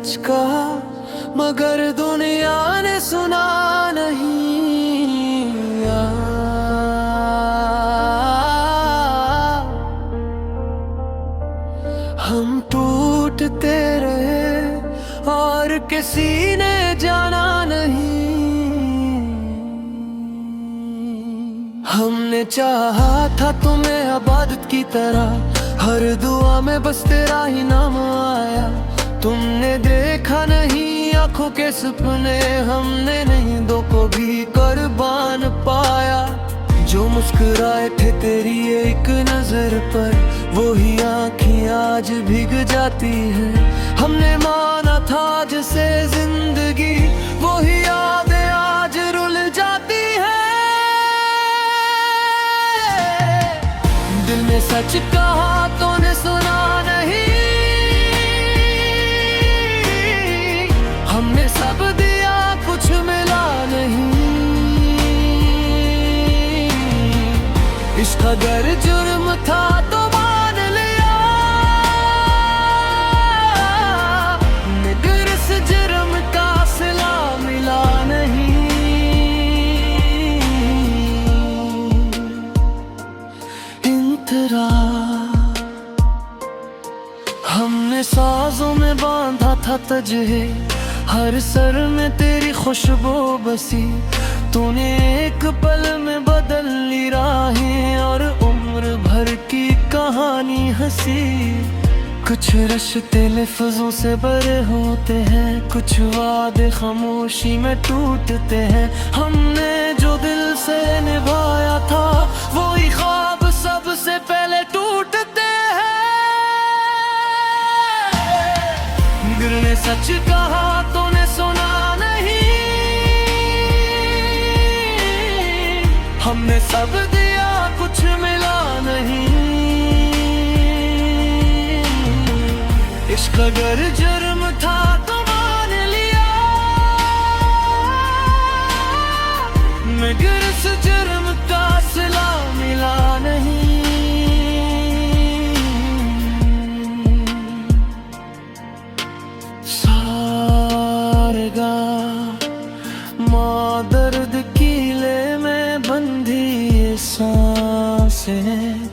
सच कहा, मगर दुनिया ने सुना नहीं। हम टूटते रहे और किसी ने जाना नहीं। हमने चाहा था तुम्हें इबादत की तरह, हर दुआ में बस तेरा ही नाम आया। तुमने देखा नहीं आंखों के सपने, हमने नहीं दो को भी कुर्बान पाया। जो मुस्कुराए थे तेरी एक नजर पर, वो ही आँखें आज भीग जाती हैं। हमने माना था जिसे जिंदगी, वो ही यादें आज रुल जाती हैं। दिल ने सच कहा तूने सुना नहीं। हमने सब दिया कुछ मिला नहीं। इश्क अगर जुर्म था तो मान लिया, मगर इस जुर्म का सिला मिला नहीं। इंतरा हमने साजों में बांधा था तुझे, हर सर में तेरी खुशबू बसी। तूने एक पल में बदल ली राहें और उम्र भर की कहानी हंसी। कुछ रिश्ते लफ्जों से भरे होते हैं, कुछ वादे खामोशी में टूटते हैं। हमने जो दिल से निभाया था, वो ही ख्वाब सबसे पहले टूटते हैं। दिल ने सच कहा तूने सुना नहीं। हमने सब दिया कुछ मिला नहीं। इश्क अगर जुर्म था तो मान लिया, मगर इस जुर्म का सिला मिला नहीं। सारेगा माँ दर्द कीले में बंधी सांसें,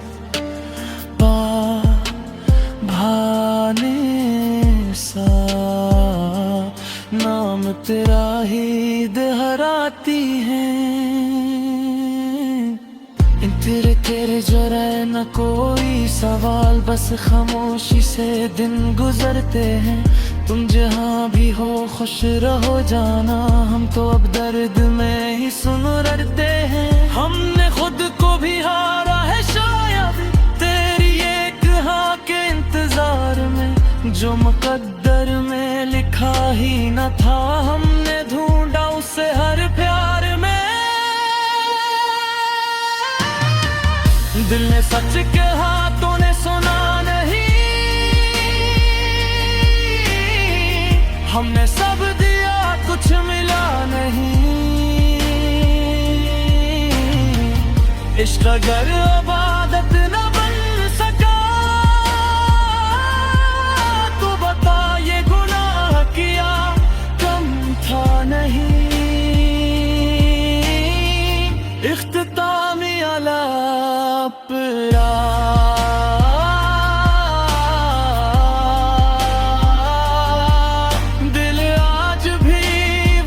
पा भाने सा नाम तेरा ही दोहराती है। तेरे तेरे जो रहे न कोई सवाल, बस खामोशी से दिन गुजरते हैं। तुम जहाँ भी हो खुश रहो जाना, हम तो अब दर्द में ही सुन रड़ते हैं। हमने खुद को भी हारा है शायद तेरी एक हाँ के इंतजार में। जो मुकद्दर में लिखा ही न था, हमने ढूंढा उसे हर प्यार में। दिल ने सच कहा तूने सुना नहीं। हमने सब दिया कुछ मिला नहीं। इश्क अगर इबादत न बन सका, तो बता ये गुनाह किया कम था नहीं। इख्तितामी अला अपरा, दिल आज भी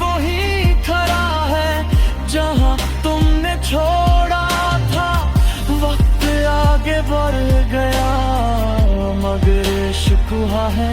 वही खड़ा है जहां तुमने छोड़ा था। वक्त आगे बढ़ गया मगर इश्क हुआ है